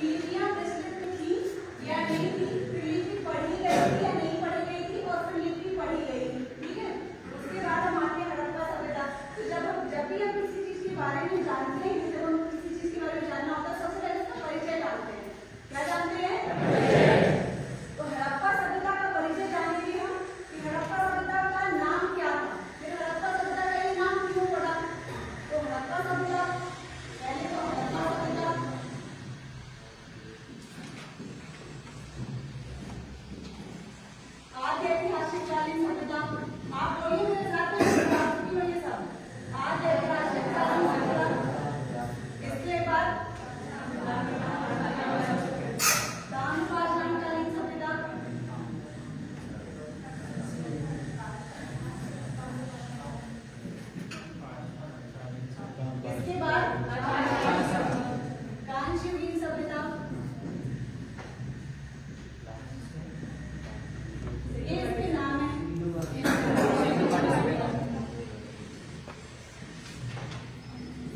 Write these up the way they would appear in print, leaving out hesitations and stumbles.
लिपियां प्रचलित थी या नहीं थी, फिर लिपि पढ़ी गई थी या नहीं पढ़ी गई थी, और फिर लिपि पढ़ी गई थी। ठीक है, उसके बाद हम आते हैं हड़प्पा सभ्यता। तो जब भी हम किसी चीज के बारे में जानते हैं, जब हम किसी चीज के बारे में जानना होता है, सबसे पहले उसका परिचय जानते हैं। क्या जानते हैं? तो हड़प्पा सभ्यता का परिचय जानेंगे हम कि हड़प्पा सभ्यता का नाम क्या था, फिर हड़प्पा सभ्यता का ये नाम क्यों पड़ा। तो हड़प्पा सभ्यता, पहले तो हड़प्पा सभ्यता आद्य ऐतिहासिक कालीन सभ्यता। आप बोलिए मेरे साथ में, ये सब आद्य ऐतिहासिक कालीन सभ्यता। इसके बाद दानपाषाण कालीन सभ्यता। इसके बाद कांस्ययुगीन सभ्यता। ये इसके नाम है।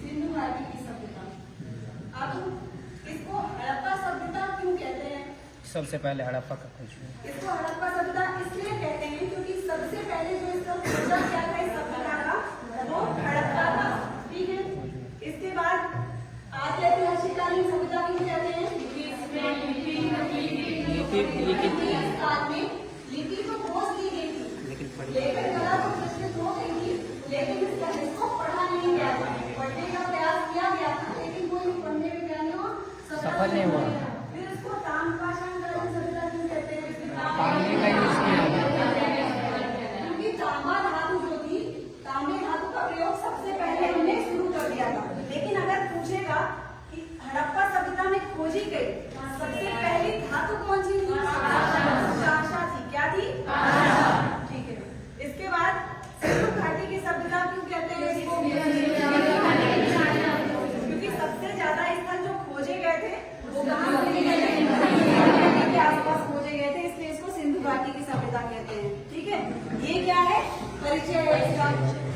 सिंधु घाटी की सभ्यता। अब इसको हड़प्पा सभ्यता क्यों कहते हैं? सबसे पहले हड़प्पा का खोज हुआ। इसको हड़प्पा सभ्यता इसलिए कहते हैं क्योंकि सबसे पहले जो इसका खोजा क्या था इस सभ्यता का, वो हड़प्पा था। ठीक है, इसके बाद आद्य ऐतिहासिक कालीन सभ्यता किसे कहते हैं? इस काल में लिपि तो खोज दी गई थी, लेकिन कला तो प्रचलित हो गई थी, लेकिन इसको पढ़ा नहीं गया था। पढ़ने का प्रयास किया गया था, लेकिन कोई पढ़ने में क्या नहीं हुआ, सफल नहीं हुआ। फिर इसको ताम्रपाषाण कालीन सभ्यता क्यों कहते हैं? तांबे का यूज किया। क्योंकि तांबा धातु जो थी, तांबे धातु का प्रयोग सबसे पहले हमने शुरू कर दिया था। लेकिन अगर पूछेगा कि हड़प्पा सभ्यता में खोजी गई सबसे पहली धातु कौन सी थी? कांसा थी। क्या थी? ठीक है, इसके बाद सिंधु घाटी की सभ्यता क्यों कहते हैं इसको? क्योंकि सबसे ज्यादा स्थल जो खोजे गए थे वो कहाँ खोजे गए थे? के आसपास खोजे गए थे, इसलिए इसको सिंधु घाटी की सभ्यता कहते हैं। ठीक है, ये क्या है? परिचय है इसका।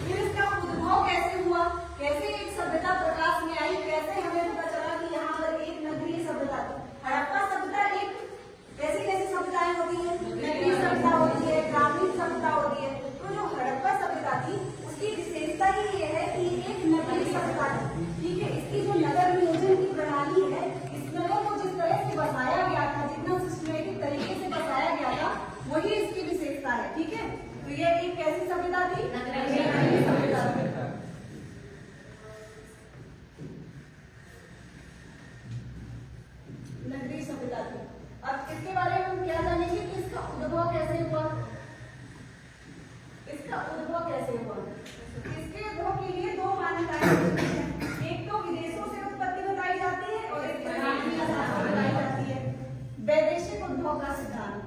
फिर इसका उद्भव कैसे हुआ, कैसे एक सभ्यता प्रकाश में आई, कैसे हमें पता चला कि यहाँ पर एक नगरीय सभ्यता थी। हड़प्पा सभ्यता एक कैसी कैसी सभ्यताएं होती है? नगरीय सभ्यता होती है, ग्रामीण सभ्यता होती है। तो जो हड़प्पा सभ्यता थी उसकी विशेषता ही ये है कि एक नगरीय सभ्यता थी। ठीक है, इसकी जो नगर नियोजन की प्रणाली है, इस नगर को जिस तरह से बसाया गया था, जितना सिस्टमेटिक तरीके से बसाया गया था, वही इसकी विशेषता है। ठीक है, तो ये एक कैसी सभ्यता थी? नगरीय सभ्यता थी। नगरीय सभ्यता थी। अब इसके बारे में हम क्या जानेंगे कि इसका उद्भव कैसे हुआ? इसका उद्भव कैसे हुआ? इसके उद्भव के लिए दो मान्यताएं हैं। एक तो विदेशों से उत्पत्ति बताई जाती है और एक बताई जाती है वैदेशिक उद्भव का सिद्धांत।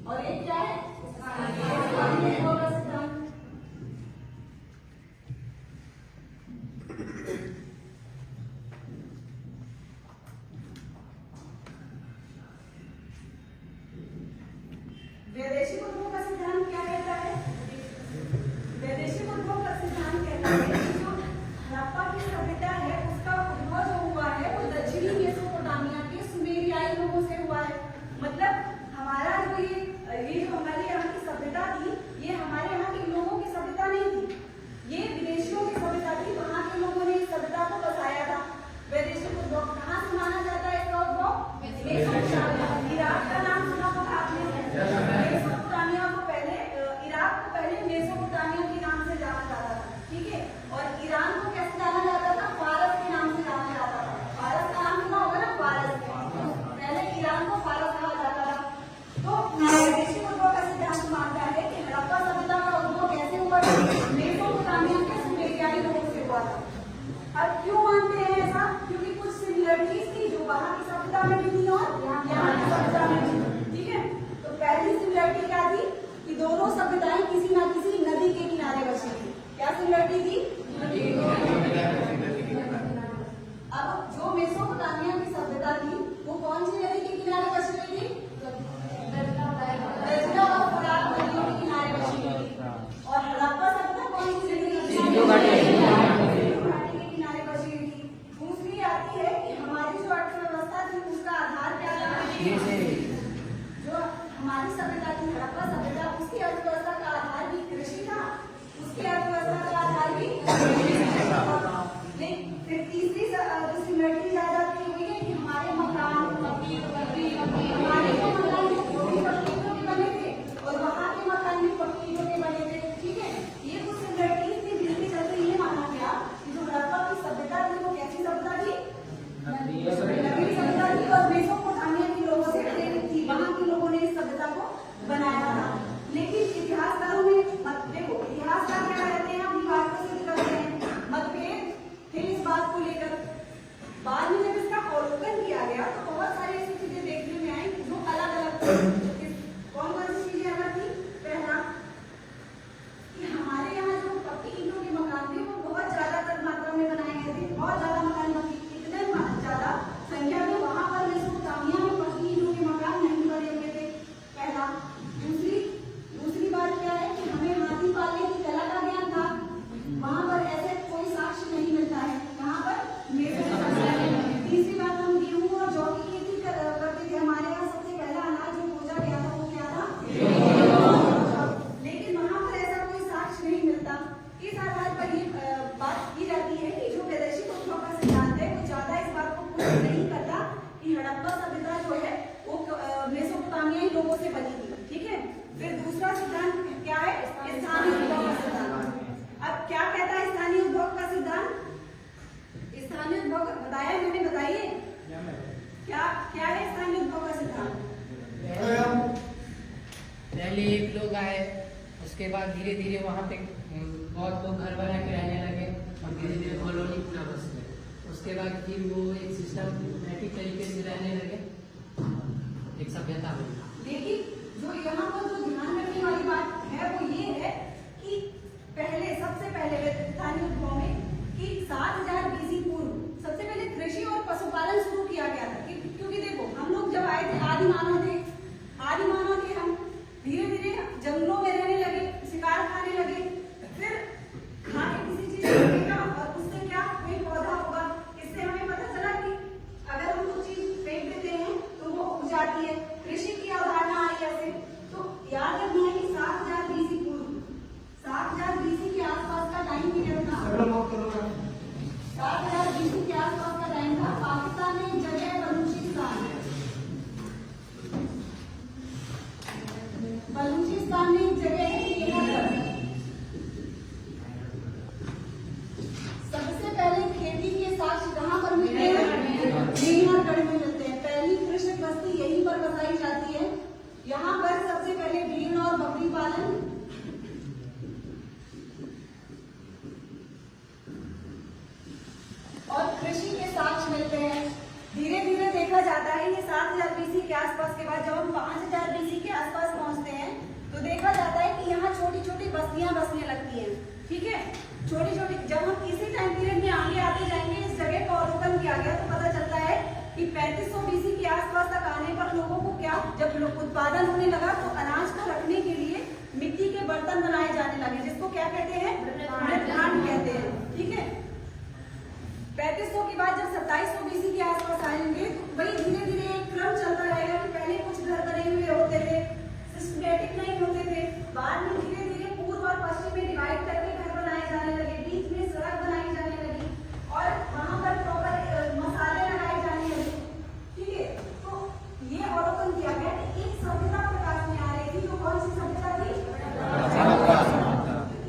और एक क्या है? स्थानीय उद्भव का सिद्धांत। वैदेशिक उद्भव का सिद्धांत क्या कहता है? वैदेशिक उद्भव का सिद्धांत कहता है कि जो हड़प्पा की सभ्यता है उसका उद्भव जो हुआ है वो दक्षिणी मेसोपोटामिया के सुमेरियाई लोगों से हुआ है। मतलब हमारा जो ये जो हमारे यहाँ की सभ्यता थी, ये हमारे यहाँ के लोगों की सभ्यता नहीं थी, ये विदेशियों की सभ्यता थी। वहाँ के लोगों ने इस सभ्यता को बसाया था। वैदेशिक उद्भव कहाँ से माना जाता है इसका उद्भव? इराक का नाम सुना होगा आपने। मेसोपोटामिया को पहले, इराक को पहले मेसोपोटामिया के नाम से जाना जाता था। ठीक है, और ईरान को कैसे जाना जाता था? फारस के नाम से जाना जाता था। फारस का नाम सुना होगा ना, फारस। पहले ईरान को फारस कहा जाता था। तो वैदेशिक उद्भव का सिद्धांत मानता है कि हड़प्पा सभ्यता का उद्भव कैसे हुआ था? मेसोपोटामिया के सुमेरियाई लोगों से हुआ था। अब क्यों मानते हैं ऐसा? क्योंकि कुछ सिमिलरिटीज थी जो वहाँ की सभ्यता में भी थी और यहाँ की सभ्यता में भी। ठीक है, तो पहली सिमिलरिटी क्या थी कि दोनों सभ्यताएं किसी न किसी नदी के किनारे बसी थी। क्या सिमिलरिटी थी? अब जो मेसोपोटामिया की सभ्यता थी वो कौन सी नदी के किनारे बसी हुई थी? दजला और फरात ये से जो हमारी सभ्यता थी हड़प्पा सभ्यता, उसकी अर्थव्यवस्था का आधार भी कृषि था, उसकी अर्थव्यवस्था का आधार भी फिर तीसरी जो सिमिलरिटी ज्यादा थी हुई है कि हमारे मकान हमारे जो मकान पक्कीटों के बने थे और वहाँ के मकान भी पक्कीटों के बने थे। ठीक है, ये कुछ सिमिलरिटीज थी जिनके चलते ये माना गया कि जो हड़प्पा की सभ्यता थी वो कैसी सभ्यता थी, नगरीय सभ्यता थी और मेसोपोटामिया के लोगों से प्रेरित थी। वहाँ के लोगों ने इस सभ्यता को बनाया था। लेकिन इतिहासकारों में देखो, इतिहासकार क्या कहते हैं, हम दीवारों से निकलते हैं, मतभेद थे इस बात को लेकर। बाद में जब इसका अवलोकन किया गया तो बहुत सारी ऐसी चीजें देखने में आई जो अलग अलग थी। कौन कौन सी चीजें अलग थी? पहला कि हमारे यहाँ जो पक्की ईंटों के मकान थे वो बहुत ज्यादा मात्रा में बनाए गए थे, बहुत ज्यादा मकान बने, इतने ज्यादा संख्या में। वहां पर मेसोपोटामिया में पक्की ईंटों के मकान नहीं बने हुए थे, पहला। दूसरी बात क्या है कि हमें हाथी पालने की कला का ज्ञान था, वहां पर ऐसे कोई साक्ष्य नहीं मिलता है कहाँ पर, मेसोपोटामिया में। तीसरी बात, हम गेहूं और जौ की खेती करते थे। हमारे यहाँ सबसे पहला अनाज जो खोजा गया था वो क्या था, लेकिन वहां पर ऐसा कोई साक्ष्य नहीं मिलता। इस आधार पर ये बात की जाती है कि जो वैदेशिक उद्भव का सिद्धांत है वो ज्यादा इस बात को पुष्ट नहीं करता कि हड़प्पा सभ्यता जो है वो मेसोपोटामियाई लोगों से बनी थी। ठीक है, फिर दूसरा सिद्धांत क्या है, स्थानीय उद्भव का सिद्धांत। अब क्या कहता है स्थानीय उद्भव का सिद्धांत? स्थानीय उद्भव बताया मैंने, बताइए क्या है स्थानीय उद्भव का सिद्धांत? पहले एक लोग आए, उसके बाद धीरे धीरे वहाँ पे बहुत लोग घर बना के रहने लगे और धीरे धीरे कॉलोनी पूरा बस गए। उसके बाद फिर वो एक सिस्टमैटिक तरीके से रहने लगे, एक सभ्यता बनी। देखिए, जो यहाँ पर जो ध्यान रखने वाली बात है वो ये है कि सबसे पहले स्थानीय उद्भव में कि 7000 BC पूर्व सबसे पहले कृषि और पशुपालन शुरू किया गया था। क्योंकि देखो, हम लोग जब आए थे आदि मानव थे हम, धीरे धीरे जंगलों में रहने लगे, शिकार खाने लगे, फिर खा के किसी चीज को फेंका और उससे क्या कोई पौधा होगा। इससे हमें पता चला कि अगर हम कुछ चीज फेंक देते हैं तो वो उग जाती है। कृषि की अवधारणा आई ऐसे। तो याद रखना है कि 7000 BC पूर्व, 7000 BC के आसपास का टाइम पीरियड था। 7000 BC के आसपास का टाइम था। पाकिस्तान में एक जगह है बलूचिस्तान में एक जगह है सबसे पहले खेती के साक्ष्य कहाँ पर मिलते हैं, मेहरगढ़ में मिलते हैं। पहली कृषक बस्ती यहीं पर बसाई जाती है। यहाँ पर सबसे पहले भेड़ और बकरी पालन, और कृषि के साक्ष्य मिलते हैं। धीरे धीरे देखा जाता है ये 7000 BC के आसपास के बाद जब हम 5000 BC के आसपास पहुंचते हैं तो देखा जाता है कि यहाँ छोटी छोटी बस्तियां बसने लगती हैं। ठीक है, छोटी छोटी। जब हम इसी टाइम पीरियड में आगे आते जाएंगे, इस जगह का अवलोकन किया गया तो पता चलता है कि 3500 BC के आसपास तक आने पर लोगों को क्या, जब उत्पादन होने लगा तो अनाज को रखने के लिए मिट्टी के बर्तन बनाए जाने लगे, जिसको क्या कहते हैं, मृतभांड कहते हैं। ठीक है, 3500 के बाद जब 2700 BC के आसपास आएंगे तो वही धीरे धीरे एक क्रम चलता रहेगा कि पहले कुछ घर बने हुए होते थे, सिस्टमैटिक नहीं होते थे, बाद में धीरे धीरे पूर्व और पश्चिम में डिवाइड करके घर बनाए जाने लगे, बीच में सड़क बनाई जाने लगी और वहां पर प्रॉपर मसाले लगाए जाने लगे। ठीक है, तो ये अवलोकन किया गया कि एक सभ्यता प्रकाश में आ रही थी। जो कौन सी सभ्यता थी,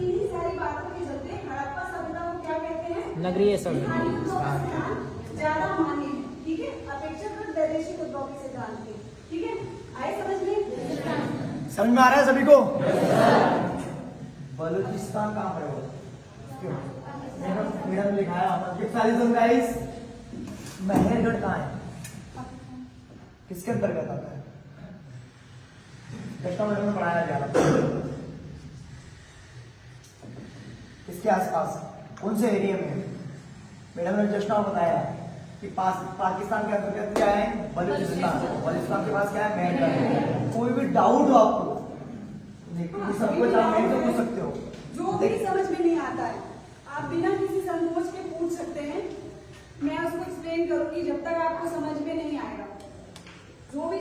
इन्हीं सारी बातों के चलते हड़प्पा सभ्यता को क्या कहते हैं, नगरीय सभ्यता ज्यादा मान्य है। ठीक है, अपेक्षाकृत वैदेशिक उद्भव के सिद्धांत के। ठीक है, आए समझ में आ रहा है सभी को? बलूचिस्तान कहाँ पर है? मैडम लिखा है गाइस। मेहरगढ़ कहाँ है, किसके अंतर्गत आता है? मैडम ने पढ़ाया जा रहा, किसके आसपास, कौन से एरिया में? मैडम ने जस्ट नाउ बताया कि पाकिस्तान के अंतर्गत क्या है, बलूचिस्तान। बलूचिस्तान के पास क्या है, मेहरगढ़। कोई भी डाउट हो आपको, सब कुछ आप मेरे से पूछ सकते हो। जो भी समझ में नहीं आता है आप बिना किसी संकोच के पूछ सकते हैं, मैं उसको एक्सप्लेन करूंगी जब तक आपको समझ में नहीं आएगा। जो भी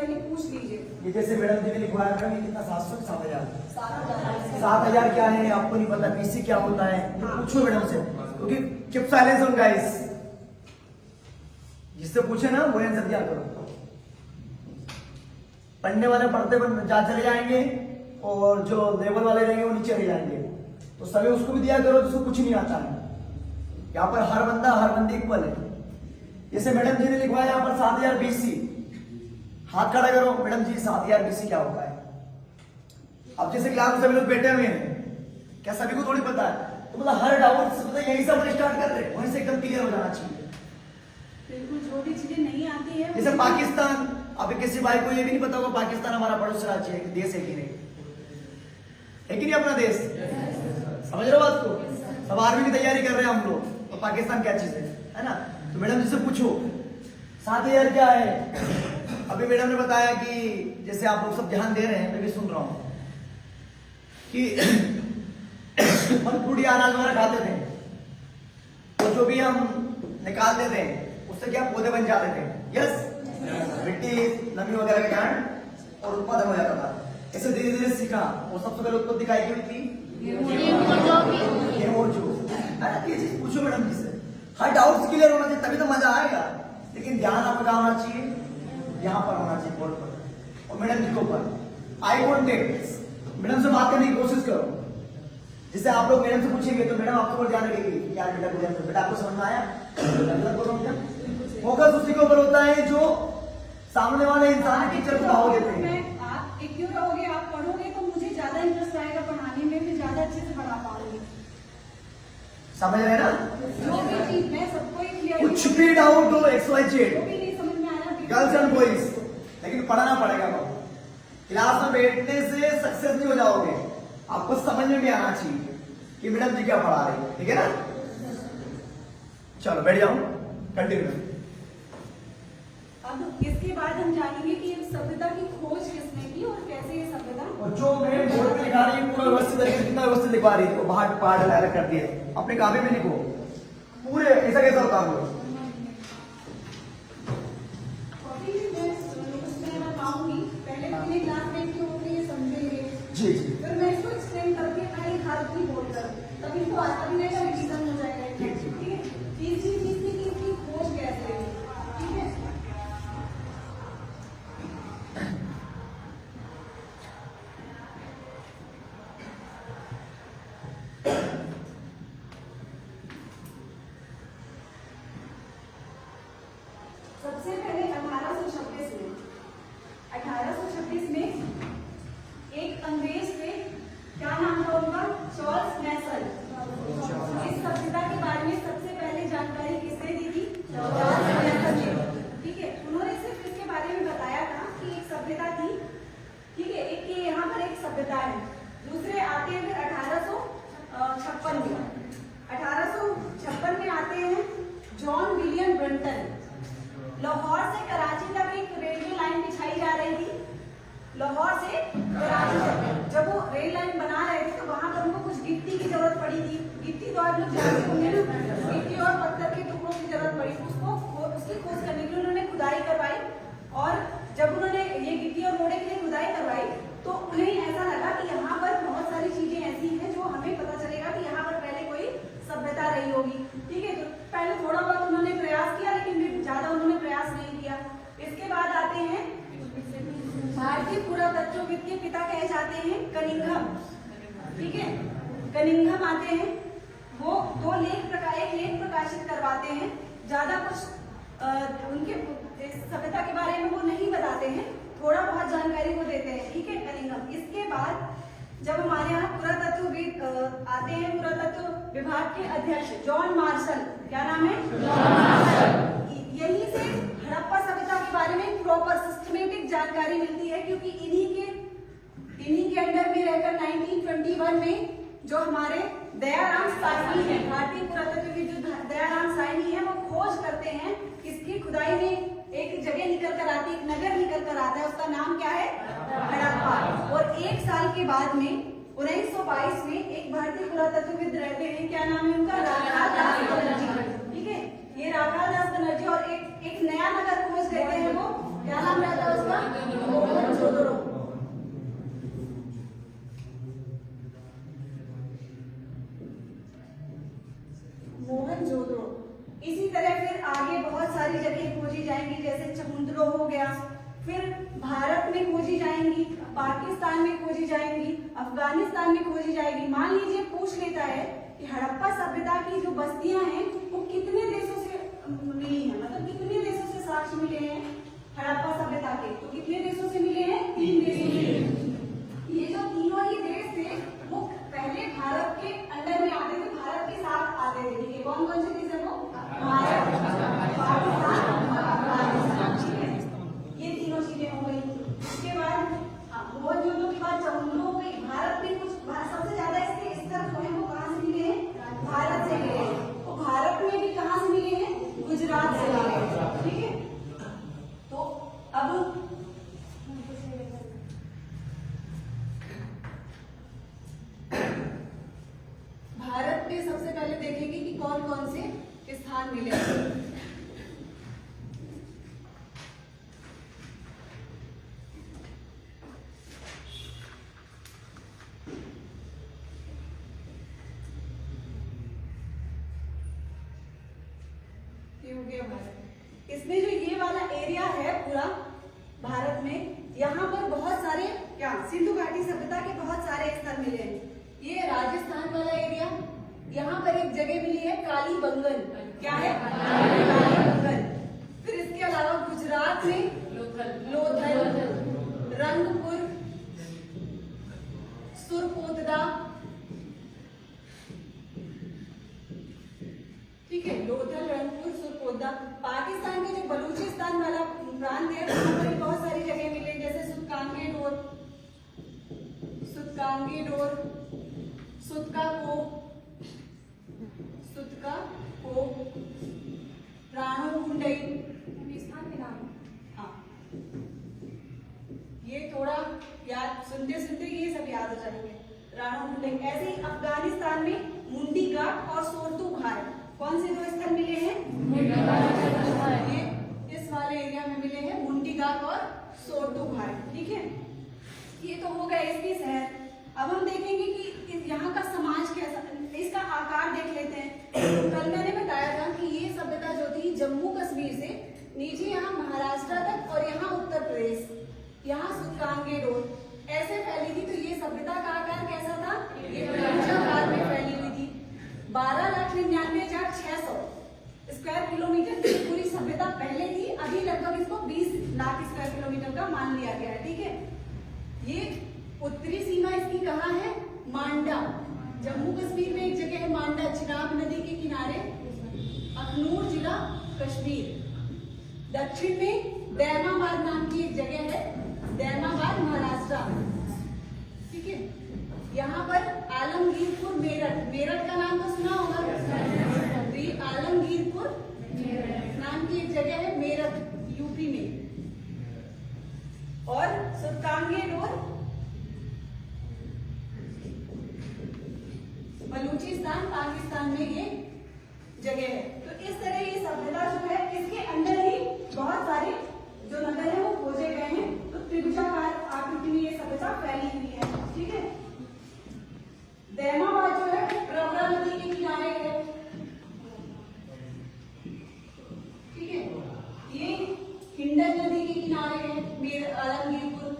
क्लियरली पूछ लीजिए। ये जैसे मैडम जी ने लिखवाया मैडम ये कितना 700 7,000 7,000 7,000 क्या है आपको नहीं पता, बीसी क्या होता है पूछो मैडम से, क्योंकि कीप साइलेंस ऑन गाइस, जिससे पूछे ना वो आंसर दिया करो। पढ़ने वाले पढ़ते जा चले जाएंगे और जो लेवल वाले रहेंगे वो नीचे रह जाएंगे, तो सभी उसको भी दिया करो जिसको कुछ नहीं आता है। यहाँ पर हर बंदा हर बंदी इक्वल है। जैसे मैडम जी ने लिखवाया यहाँ पर 7,000 बीसी, हाथ खड़ा करो मैडम जी 7,000 बीसी क्या होता है। अब जैसे क्लास में सभी लोग बैठे हुए हैं, क्या सभी को थोड़ी पता है, तो मतलब हर डाउट मतलब यहीं से अपने स्टार्ट कर रहे वहीं से एकदम क्लियर हो जाना चाहिए। बिल्कुल, जो भी चीजें नहीं आती है जैसे पाकिस्तान, अभी किसी भाई को ये भी नहीं पता होगा पाकिस्तान हमारा पड़ोसी राज्य है, देश है कि नहीं, है कि नहीं अपना देश, समझ रहे हो बात को। सब आर्मी की तैयारी कर रहे हैं हम लोग, तो पाकिस्तान क्या चीज है ना। तो मैडम जी से पूछो 7,000 क्या है। अभी मैडम ने बताया कि जैसे आप लोग सब ध्यान दे रहे हैं, मैं भी सुन रहा हूं कि फल फ्रूट या अनाज वगैरह खाते थे, तो जो भी हम निकालते थे उससे क्या पौधे बन जाते थे, यस, मिट्टी नमी वगैरह के कारण और उत्पादन हो जाता था। ऐसे धीरे धीरे सीखा, और सबसे पहले उत्पत्ति दिखाई क्यों थी, गेहूं और जौ, है ना। ये चीज पूछो मैडम जी से, हर डाउट्स क्लियर होना चाहिए, तभी तो मजा आएगा। लेकिन ध्यान आपका कहाँ होना चाहिए, यहाँ पर होना चाहिए बोर्ड पर, और मैडम जी के ऊपर आई कॉन्टेक्ट। मैडम से बात करने की कोशिश करो। जैसे आप लोग मैडम से पूछेंगे तो मैडम आपको ध्यान रखेगी यार बेटा आपको समझ में आया, फोकस उसी के ऊपर होता है जो सामने वाले इंसान की टीचर को भाव देते हैं। आप एक क्यों रहोगे, आप पढ़ोगे तो मुझे ज्यादा इंटरेस्ट आएगा पढ़ाने में, मैं ज्यादा अच्छे से पढ़ा पाऊंगी। समझ रहे हैं ना, जो भी चीज मैं सबको ही क्लियर, कुछ भी डाउट हो XYZ, जो भी नहीं समझ में आया गर्ल्स एंड बॉयज, लेकिन पढ़ना पड़ेगा। क्लास में बैठने से सक्सेस नहीं हो जाओगे, आपको समझ में भी आना चाहिए कि मैडम जी क्या पढ़ा रही है, ठीक है ना। चलो बैठ जाओ, कंटिन्यू। अब इसके बाद हम जानेंगे कि सभ्यता की खोज किसने की और कैसे ये सभ्यता, और जो मैं बोर्ड पे लिखा रही हूँ पूरा व्यवस्थित तरीके, कितना व्यवस्थित लिखवा रही है, तो बाहर पहाड़ अलग कर दिए, अपने कापी में लिखो पूरे, ऐसा कैसा होता है। उसमें मैं पाऊंगी पहले अपने क्लास में क्यों होते ये समझेंगे, जी जी फिर मैं इसको एक्सप्लेन करके मैं एक हाथ की बोल कर तब इनको आता भी रहेगा, रिवीजन हो जाएगा, ठीक है। तीसरी चीज थी कि इसकी खोज कैसे हुई, ठीक है। सबसे पहले 1826 में एक अंग्रेज थे, क्या नाम था उनका, चार्ल्स मैसल। इस सभ्यता के बारे में सबसे पहले जानकारी किसने दी थी, चार्ल्स मैसल ने, ठीक है। उन्होंने सिर्फ इसके बारे में बताया था कि एक सभ्यता थी, ठीक है, एक यहाँ पर एक सभ्यता है। दूसरे आते हैं फिर 1856 में। 1856 में आते हैं जॉन विलियम ब्रंटन। लाहौर से कराची तक एक रेलवे लाइन बिछाई जा रही थी, लाहौर से कराची तक। जब वो रेल लाइन बना रहे थे तो वहां पर उनको कुछ गिट्टी की जरूरत पड़ी थी। गिट्टी तो आप लोग जानते होंगे ना, गिट्टी और पत्थर के टुकड़ों की जरूरत पड़ी, उसकी खोज करने के लिए उन्होंने खुदाई करवाई। और जब उन्होंने ये गिट्टी और मोड़े के लिए खुदाई करवाई तो उन्हें ऐसा लगा कि यहाँ पर बहुत सारी चीजें ऐसी हैं जो हमें पता चलेगा कि यहाँ पर पहले कोई सभ्यता रही होगी, ठीक है। तो पहले थोड़ा बहुत उन्होंने प्रयास किया, लेकिन ज्यादा उन्होंने प्रयास नहीं किया। इसके बाद आते हैं भारतीय पुरातत्वविद के पिता कहे जाते हैं कनिंघम, ठीक है। कनिंघम आते हैं, वो एक लेख प्रकाशित करवाते हैं, ज्यादा कुछ उनके सभ्यता के बारे में वो नहीं बताते हैं, थोड़ा बहुत जानकारी वो देते हैं, ठीक है, कनिंघम। इसके बाद जब हमारे यहाँ पुरातत्वविद आते हैं, पुरातत्व विभाग के अध्यक्ष जॉन मार्शल, क्या नाम है, जॉन मार्शल। यहीं से हड़प्पा सभ्यता के बारे में प्रॉपर सिस्टमेटिक जानकारी मिलती है, क्योंकि इन्हीं के अंडर में रहकर 1921 में जो हमारे दयाराम साहनी है, भारतीय पुरातत्वविद जो दयाराम साहनी है, वो खोज करते हैं। इसकी खुदाई में एक जगह निकल कर आती है, एक नगर निकल कर आता है, उसका नाम क्या है, हड़प्पा। और एक साल के बाद में 1922 में एक भारतीय पुरातत्वविद रहते हैं, क्या नाम है उनका, राखाल दास बनर्जी, ठीक है। ये राखाल दास बनर्जी और एक नया नगर खोज देते हैं, वो क्या नाम रहता है उसका, गया, फिर भारत में खोजी जाएंगी, पाकिस्तान में खोजी जाएंगी, अफगानिस्तान में खोजी जाएगी। मान लीजिए पूछ लेता है कि हड़प्पा सभ्यता की जो बस्तियां हैं वो कितने देशों से मिली हैं, मतलब कितने देशों से साक्ष्य मिले हैं हड़प्पा सभ्यता के, तो कितने देशों से मिले हैं? 3 देशों से। ये जो तीनों ही देश थे वो पहले भारत के अंडर में आते थे, भारत के साथ आते थे। ठीक है, कौन कौन से देश है वो? भारत, पाकिस्तान और अफगानिस्तान। ये तीनों चीजें हो गई। उसके बाद बहुत युद्धों के बाद जंगलों हो गई। भारत में कुछ सबसे ज्यादा इसके स्तर जो है वो कहाँ से मिले हैं? भारत से मिले हैं। तो भारत में भी कहाँ से मिले हैं? गुजरात से मिले हैं। ठीक है, तो अब भारत में सबसे पहले देखेंगे कि कौन कौन से स्थान मिले हैं। हो गया भारत। इसमें जो ये वाला एरिया है पूरा भारत में, यहाँ पर बहुत सारे क्या सिंधु घाटी सभ्यता के बहुत सारे स्थल मिले हैं। ये राजस्थान वाला एरिया, यहाँ पर एक जगह मिली है कालीबंगन। क्या है? कालीबंगन। फिर इसके अलावा गुजरात में लोथल, रंगपुर, सुरकोतला, ठीक है, लोथल, रंगपुर, सुरकोतला। पाकिस्तान के जो बलूचिस्तान वाला प्रांत है वहां पर बहुत सारी जगह मिले, जैसे सुतकांगेडोर, सुतका को, राणो कुंडई, स्थान के नाम। हाँ, ये थोड़ा याद सुनते सुनते ये सब याद हो जाएंगे। राणो कुंडई। ऐसे ही अफगानिस्तान में मुंडी घाट और सोरतू घाट, कौन से 2 स्थल मिले हैं? ये इस वाले एरिया में मिले हैं मुंडी घाट और सोरतू घाट। ठीक है, ये तो हो गया इसकी शहर। अब हम देखेंगे कि यहाँ का समाज कैसा, इसका आकार देख लेते हैं। कल मैंने बताया था कि ये सभ्यता जो थी जम्मू कश्मीर से नीचे यहाँ महाराष्ट्र तक और यहाँ उत्तर प्रदेश, यहाँ सुतकांगेडोर ऐसे फैली थी। तो ये सभ्यता का आकार कैसा था? ये आकार में फैली हुई थी। 12,99,600 स्क्वायर किलोमीटर की पूरी सभ्यता पहले थी। अभी लगभग इसको 20 लाख स्क्वायर किलोमीटर का मान लिया गया है। ठीक है, ये उत्तरी सीमा इसकी कहाँ है? मांडा, जम्मू कश्मीर में एक जगह है मांडा, चिनाब नदी के किनारे, अखनूर जिला, कश्मीर। दक्षिण में दैमाबाद नाम की एक जगह है, दैमाबाद, महाराष्ट्र। ठीक है, यहाँ पर आलमगीरपुर, मेरठ का नाम तो सुना होगा। आलमगीरपुर नाम की एक जगह है मेरठ, यूपी में। और सुतकांगेडोर बलूचिस्तान, पाकिस्तान में ये जगह है। तो इस तरह ये सभ्यता जो है इसके अंदर ही बहुत सारे जो नगर है वो खोजे गए हैं। तो त्रिभुजाकार आकृति में ये सभ्यता फैली हुई है। ठीक है, दैमाबाद जो है प्रवरा नदी के किनारे है। ठीक है, ये हिंडन नदी के किनारे है आलमगीरपुर।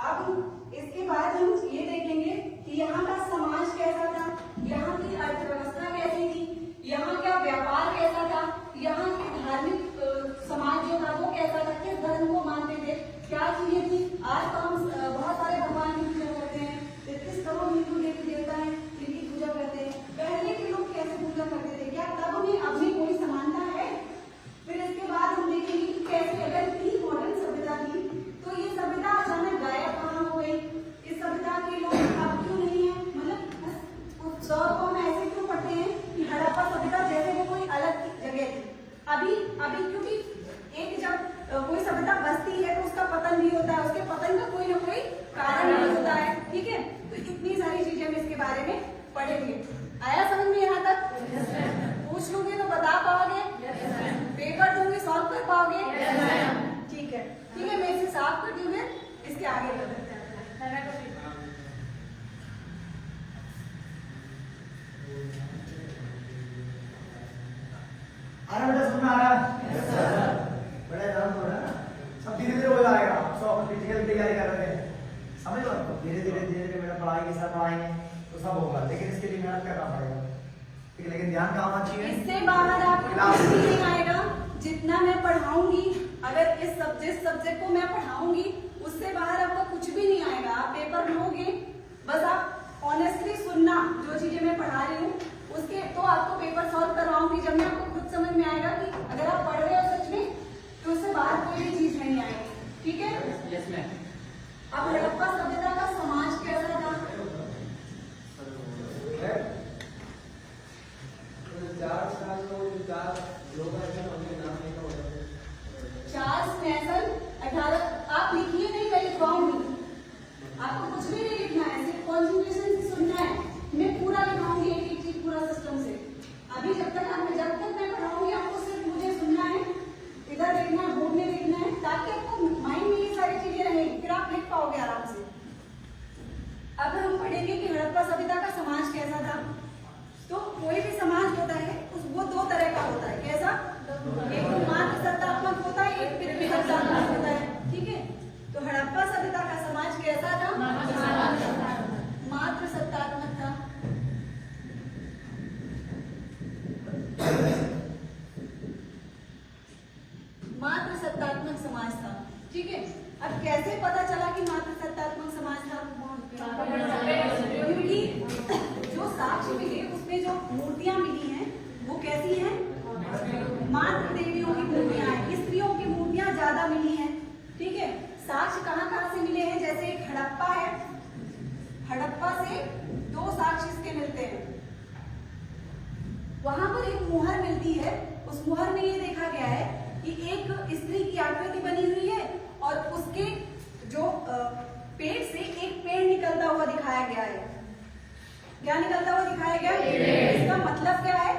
अब इसके बाद हम ये देखेंगे कि यहाँ का समाज कैसा था, यहाँ की अर्थव्यवस्था कैसी थी, यहाँ का व्यापार कैसा था, यहाँ के धार्मिक समाज जो था वो कैसा था, किस धर्म को मानते थे, क्या चीजें थी। आज तो हम बहुत सारे भगवान की पूजा करते हैं, 33 करोड़ हिंदू देवी देवता है जिनकी पूजा करते हैं। पहले के लोग कैसे पूजा करते थे, क्या तब में अब में कोई समानता है? फिर इसके बाद हम देखेंगे कि कैसे अगर इतनी मॉडर्न सभ्यता थी तो ये सभ्यता अचानक गायब कहाँ हो गई। इस सभ्यता के लोग अब क्यों नहीं है, मतलब उत्सव को हम ऐसे क्यों पढ़ते हैं कि हड़प्पा सभ्यता जैसे वो कोई अलग जगह थी। अभी क्योंकि एक जब कोई सभ्यता बसती है तो उसका पतन भी होता है, उसके पतन का कोई ना कोई कारण भी होता है। ठीक है, तो इतनी सारी चीजें हम इसके बारे में पढ़ेंगे। आया समझ में यहाँ तक? पूछ लूंगी तो बता पाओगे? पेपर दूंगी सॉल्व कर पाओगे? ठीक है, ठीक है, मैं इसे साफ कर दूंगी, इसके आगे बढ़ते हैं। आ रहा बेटा, सुनना आ रहा? बड़े आराम ध्यान क्या होना चाहिए? इससे बाहर आपको कुछ भी नहीं आएगा। जितना मैं पढ़ाऊंगी, अगर जिस सब्जेक्ट को मैं पढ़ाऊंगी उससे बाहर आपको कुछ भी नहीं आएगा। आप पेपर लोगे, बस आप ऑनेस्टली सुनना जो चीजें मैं पढ़ा रही हूँ उसके, तो आपको पेपर सॉल्व करवाऊंगी। जब मैं आपको खुद समझ में आएगा कि अगर आप पढ़ रहे हो सच में, तो उससे बाहर कोई भी चीज नहीं आएगी। ठीक है? Yes ma'am. अब हड़प्पा सभ्यता का समाज कैसा था? चार्ल्स मैसन 18, आप लिखिए नहीं, मैं लिखवाऊंगी। आपको कुछ भी नहीं लिखना है, सिर्फ कॉन्सेंट्रेशन से सुनना है। मैं पूरा लिखाऊंगी एक एक चीज पूरा सिस्टम से। अभी जब तक मैं पढ़ाऊंगी आपको सिर्फ मुझे सुनना है, इधर देखना है, बोर्ड में देखना है, ताकि आपको माइंड में ये सारी चीजें रहेंगी, फिर आप लिख पाओगे आराम से। अब हम पढ़ेंगे कि हड़प्पा सभ्यता का समाज कैसा था। तो कोई भी समाज होता है वो दो तरह का होता है। कैसा? एक तो मात्र सत्तात्मक होता है, एक पितृ सत्तात्मक होता है। ठीक है? तो हड़प्पा सभ्यता का समाज कैसा था? मात्र सत्तात्मक था। मात्र सत्तात्मक समाज था। ठीक है? अब कैसे पता चला कि मात्र सत्तात्मक समाज था? क्योंकि जो साक्ष्य मिले उसमें जो मूर्तियां मिली हैं वो कैसी हैं? मात्र देवियों की मूर्तियां हैं, स्त्रियों की मूर्तियां ज्यादा मिली हैं। ठीक है? साक्ष्य कहाँ कहाँ से मिले हैं? जैसे एक हड़प्पा है, हड़प्पा से दो साक्ष्य इसके मिलते हैं। वहां पर एक मुहर मिलती है, उस मुहर में ये देखा गया है कि एक स्त्री की आकृति बनी हुई है और उसके जो पेट से एक पेड़ निकलता हुआ दिखाया गया है। क्या निकलता हुआ दिखाया गया? इसका मतलब क्या है?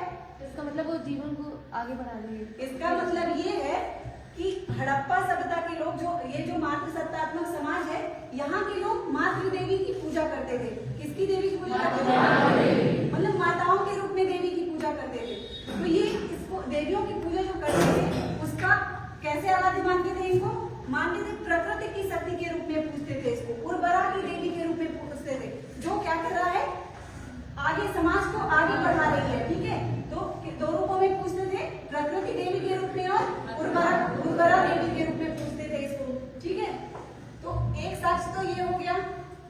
इसका मतलब वो जीवन को आगे बढ़ा रही है। इसका मतलब ये है कि हड़प्पा सभ्यता के लोग, जो ये जो मातृ सत्तात्मक समाज है, यहाँ के लोग मातृ देवी की पूजा करते थे। किसकी देवी की पूजा करते थे? मतलब माताओं के रूप में देवी की पूजा करते थे। तो ये इसको देवियों की पूजा जो करते थे उसका कैसे आराध्य मानते थे? इनको मानते थे प्रकृति की शक्ति के रूप में पूजते थे, इसको उर्वरा की देवी के रूप में पूजते थे, जो क्या कर रहा है? आगे समाज को आगे बढ़ा रही है। ठीक है? तो दो रूपों में पूजते थे, प्रकृति देवी के रूप में और उर्वरा देवी के रूप में पूजते थे इसको। ठीक है? तो एक साक्ष्य तो ये हो गया,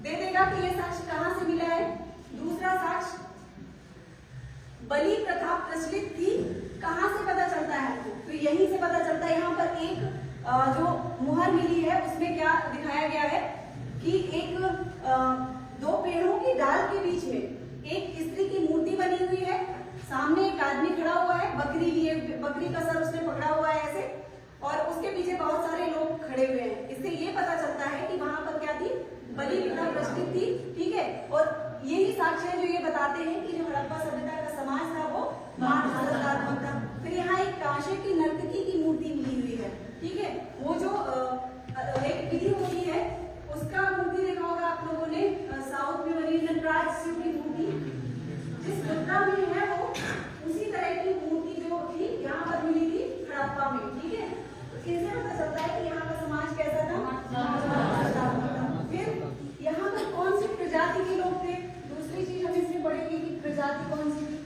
दे देगा कि ये साक्ष्य कहाँ से मिला है। दूसरा साक्ष्य, बलि प्रथा प्रचलित थी, कहाँ से पता चलता है हमको? तो यहीं से पता चलता है। यहाँ पर एक जो मुहर मिली है उसमें क्या दिखाया गया है कि एक दो पेड़ों की डाल के बीच में एक स्त्री की मूर्ति बनी हुई है, सामने एक आदमी खड़ा हुआ है, बकरी लिए, बकरी का सर उसने पकड़ा हुआ है ऐसे, और उसके पीछे बहुत सारे लोग खड़े हुए हैं। इससे ये पता चलता है कि वहां पर क्या थी? बलि प्रथा प्रचलित थी। ठीक है? और यही साक्ष्य है जो ये बताते हैं कि जो हड़प्पा सभ्यता का समाज था वो मात्र सत्तात्मक था। फिर यहाँ एक कांसे की नर्तकी की मूर्ति मिली हुई है। ठीक है? वो जो एक विधि होती है उसका मूर्ति देखा होगा आप लोगों ने, साउथ में बनी नटराज शिव की मूर्ति, जिस मुद्रा में है वो उसी तरह की मूर्ति जो थी यहाँ पर मिली थी हड़प्पा में। ठीक है? तो इससे पता चलता है कि यहाँ का समाज कैसा था? फिर यहाँ पर कौन सी प्रजाति के लोग थे? दूसरी चीज हम इसमें पढ़ेंगे कि प्रजाति कौन सी थी।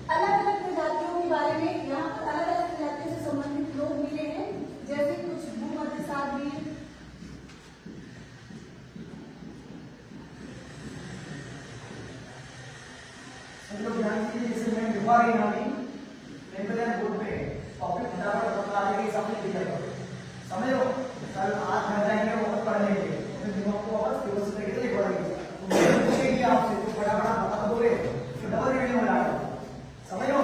अलग अलग प्रजातियों के बारे में यहाँ पर अलग अलग प्रजातियों से संबंधित लोग मिले हैं, जैसे कुछ भूमध्य सागरीय, जैसे मैं लिखवा रही हूँ बोर्ड पे टॉपिक फटाफट बता देंगे, समझ लीजिएगा। समझ लो, कल आज घर जाएंगे वो पढ़ लेंगे, फिर दिमाग को वापस व्यवस्थित तरीके से लिखवाएंगे। तो पूछेंगे आपसे तो फटाफट बता दोगे, तो डबल रीडिंग हो जाएगा। समझ लो,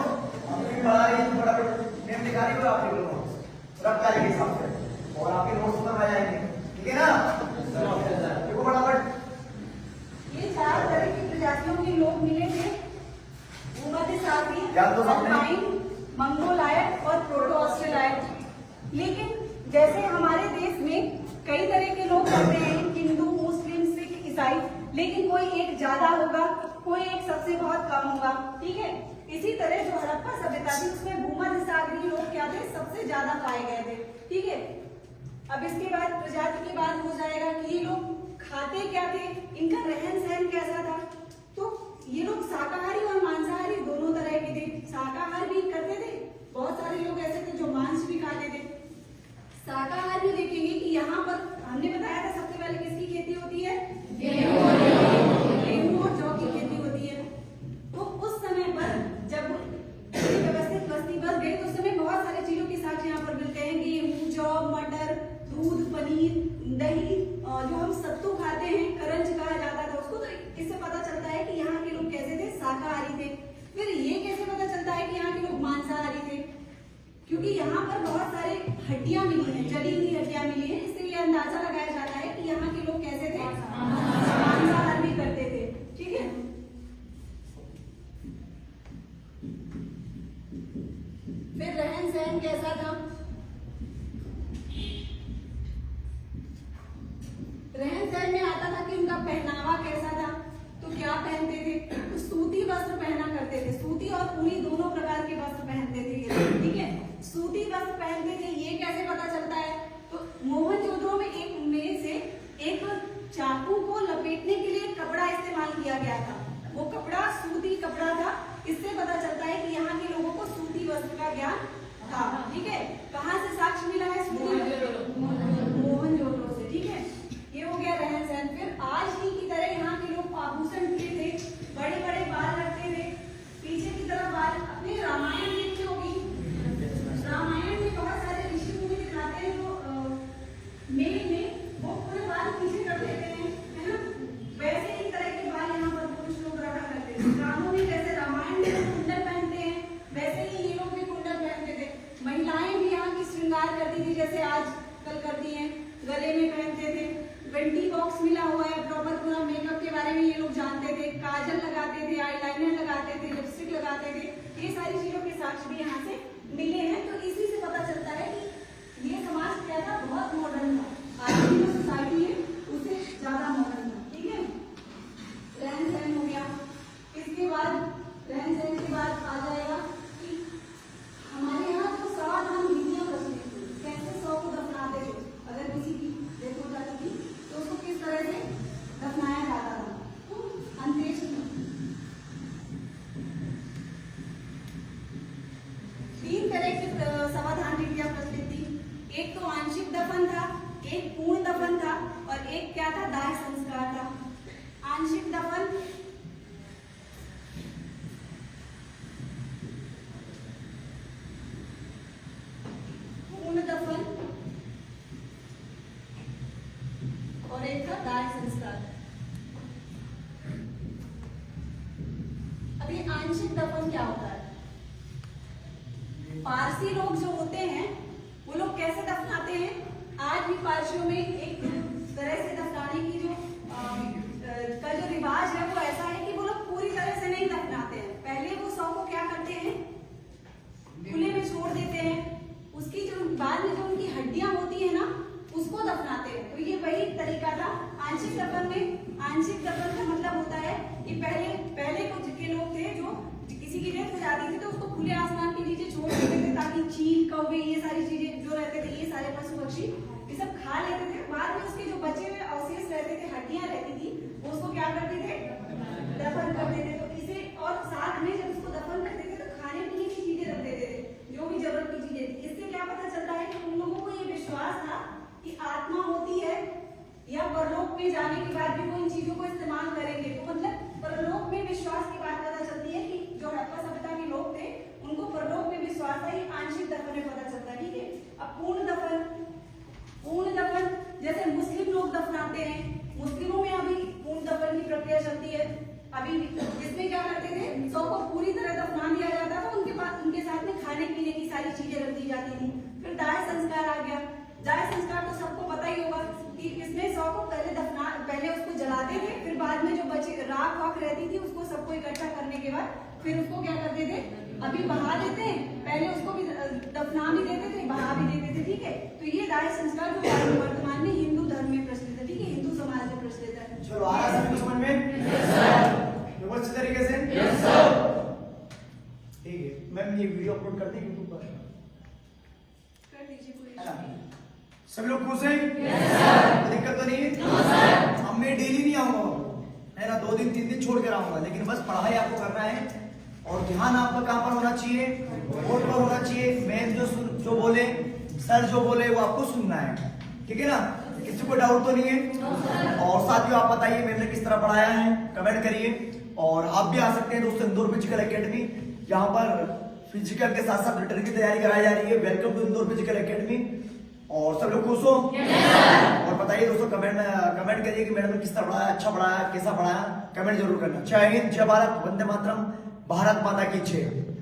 हम भी पढ़ा रही है फटाफट नेम लिखा रही हो आप लोग रख जाएंगे हिसाब से, और आपके नोट्स पर आ जाएंगे। ठीक है ना? देखो फटाफट, ये चार तरह की प्रजातियों के लोग मिले थे, भूमध्य सागरीय, अल्पाइन, मंगोलायड और प्रोटो ऑस्ट्रेलायड। लेकिन जैसे हमारे देश में कई तरह के लोग रहते हैं, हिंदू, मुस्लिम, सिख, ईसाई, लेकिन कोई एक ज्यादा होगा, कोई एक सबसे बहुत कम होगा। ठीक है? इसी तरह जो हड़प्पा सभ्यता थी उसमें भूमध्य सागरीय लोग क्या थे? सबसे ज्यादा पाए गए थे। ठीक है? अब इसके बाद प्रजाति की बात हो जाएगा कि ये लोग खाते क्या थे, इनका रहन सहन कैसा था। तो ये लोग शाकाहारी और मांसाहारी शाकाहार में देखेंगे कि यहाँ पर हमने बताया था सबसे पहले किसकी खेती होती है, गेहूं और जौ की खेती होती है। तो उस समय पर जब व्यवस्थित बस्ती बस गई तो उस समय बहुत सारी चीजों के साथ यहाँ पर मिलते हैं, गेहूं, जौ, मटर, दूध, पनीर, दही, जो हम सत्तू खाते हैं, करंज कहा जाता था उसको। तो इससे पता चलता है कि यहाँ के लोग कैसे थे, शाकाहारी थे। फिर ये कैसे पता चलता है कि यहाँ के लोग मांसाहारी थे, क्योंकि यहाँ पर बहुत सारे हड्डियां मिली हैं, जली हुई हड्डियां मिली हैं। इससे ये अंदाजा लगाया जाता है कि यहाँ के लोग कैसे थे, मांसाहार भी करते थे। ठीक है, फिर रहन सहन कैसा था, रहन सहन में आता था कि उनका पहनावा कैसा था। तो क्या पहनते थे, तो सूती वस्त्र पहना करते थे, सूती और ऊनी दोनों प्रकार के वस्त्र पहनते थे। ठीक है, सूती वस्त्र पहनते थे। ये कैसे पता चलता है, तो मोहनजोदड़ो में एक चाकू को लपेटने के लिए कपड़ा इस्तेमाल किया गया था, वो कपड़ा सूती कपड़ा था। इससे पता चलता है कि यहाँ के लोगों को सूती वस्त्र का ज्ञान था। ठीक है, कहाँ से साक्ष्य मिला है, मोहनजोदड़ो से। ठीक है, ये हो गया रहन सहन। फिर आज ही की तरह यहाँ के लोग आभूषण किए थे, बड़े बड़े बाल रखते थे, पीछे की तरफ बाल। अपने रामायण देखी होगी, रामायण में बहुत सारे ऋषि मुनि दिखाते हैं जो मेल में वो पूरे बाल पीछे कर देते हैं, है ना। वैसे ही तरह के बाल यहाँ पर पुरुष लोग रखा करते थे। कानों में जैसे रामायण में कुंडल पहनते हैं, वैसे ही ये लोग भी कुंडल पहनते थे। महिलाएं भी यहाँ की श्रृंगार करती थी, जैसे आज कल करती हैं, गले में पहनते थे। वेंटी बॉक्स मिला हुआ है, प्रॉपर पूरा मेकअप के बारे में ये लोग जानते थे, काजल लगाते थे, आईलाइनर लगाते थे, लिपस्टिक लगाते थे। ये सारी चीजों के साक्ष्य भी यहाँ से मिले हैं। तो इसी से पता चलता है कि ये समाज क्या था, बहुत मॉडर्न था। आज की जो सोसाइटी है उससे ज्यादा मॉडर्न था। ठीक है, रहन सहन हो गया। इसके बाद रहन सहन के बाद आ जाएगा कि हमारे यहाँ जो सावधान विधियां प्रचलित थी, कैसे शव को दफनाते थे। अगर किसी की डेथ हो जाती थी तो उसको किस तरह से दफनाया जाता था, तो अंत्येष्टि। 3 तरह की सावधान विधियां प्रचलित थी। एक तो आंशिक दफन था, एक पूर्ण दफन था, और एक क्या था, दाह संस्कार था। आंशिक दफन, पूर्ण दफन और एक था दाह संस्कार। अब ये आंशिक दफन क्या होता है, पारसी लोग जो होते हैं वो लोग कैसे दफनाते हैं। आज भी पारसियों में एक तरह से दफनाने की का जो रिवाज है वो ऐसा है कि वो लोग पूरी तरह से नहीं दफनाते हैं। पहले वो शव को क्या करते हैं, खुले में छोड़ देते हैं, उसकी जो बाद में जो उनकी हड्डियां होती है ना उसको दफनाते हैं। तो ये वही तरीका था आंशिक दफन में। आंशिक दफन का मतलब होता है कि पहले कुछ के लोग थे जो किसी की डेथ हो जाती थी तो उसको खुले आसमान के नीचे छोड़ देते थे, ताकि चील, कौवे, ये सारी चीजें जो रहते थे, ये सारे पशु पक्षी ये सब खा लेते थे। बाद में उसके जो बचे हुए अवशेष रहते थे, हड्डियां रहती थी, वो उसको क्या करते थे, दफन कर देते। तो इसे और साथ में जब उसको दफन करते थे तो खाने पीने की चीजें रख देते थे, जो भी जरूरत की चीजें थी। इससे क्या पता चलता है कि उन लोगों को ये विश्वास था कि आत्मा होती है या परलोक में जाने के बाद भी वो इन चीजों को इस्तेमाल करेंगे। तो मतलब परलोक में विश्वास की बात पता चलती है कि जो हड़प्पा सभ्यता के लोग थे उनको परलोक में विश्वास था। ये आंशिक दफन में पता चलता है। ठीक है, अब पूर्ण दफन, पूर्ण दफन जैसे मुस्लिम लोग दफनाते हैं, मुस्लिमों में अभी पूर्ण दफन की प्रक्रिया चलती है अभी। इसमें क्या करते थे, शव को पूरी तरह दफना दिया जाता था, उनके साथ में खाने पीने की सारी चीजें रख दी जाती थी। फिर दाह संस्कार आ गया। दाह संस्कार तो सबको पता ही होगा कि इसमें शव को पहले उसको जलाते थे, फिर बाद में जो बचे राख वाख रहती थी उसको सबको इकट्ठा करने के बाद फिर उसको क्या करते थे, अभी बहा देते हैं, पहले उसको भी दफना भी देते थे, बहा भी देते थे। ठीक है, तो ये दाह संस्कार जो वर्तमान में हिंदू धर्म में प्रचलित है। ठीक है, हिंदू समाज में प्रचलित है। चलो आ रहा है समझ में, व्यवस्थित तरीके से। ठीक है, मैम ये वीडियो अपलोड कर दी यूट्यूब पर, कर दीजिए पूरी। है ना? सभी लोग खुश हैं? दिक्कत तो नहीं है? अब मैं डेली नहीं आऊंगा, है ना, 2 दिन 3 दिन छोड़ कर आऊंगा, लेकिन बस पढ़ाई आपको करना है और ध्यान आपका कहाँ पर होना चाहिए, बोर्ड पर होना चाहिए। मैम जो बोले सर जो बोले वो आपको सुनना है, ठीक है ना? किसी को डाउट तो नहीं है? और साथियों आप बताइए मैंने किस तरह पढ़ाया है, कमेंट करिए। और आप भी आ सकते हैं दोस्तों इंदौर फिजिकल एकेडमी, यहाँ पर फिजिकल के साथ साथ रिटर्न की तैयारी कराई जा रही है। Welcome to Indore physical academy. और सब लोग खुश हो? और बताइए दोस्तों कमेंट करिए कि मैडम ने किस तरह पढ़ाया, अच्छा पढ़ाया, कैसा पढ़ाया, कमेंट जरूर करना। जय हिंद, जय भारत, वंदे मातरम, भारत माता की जय।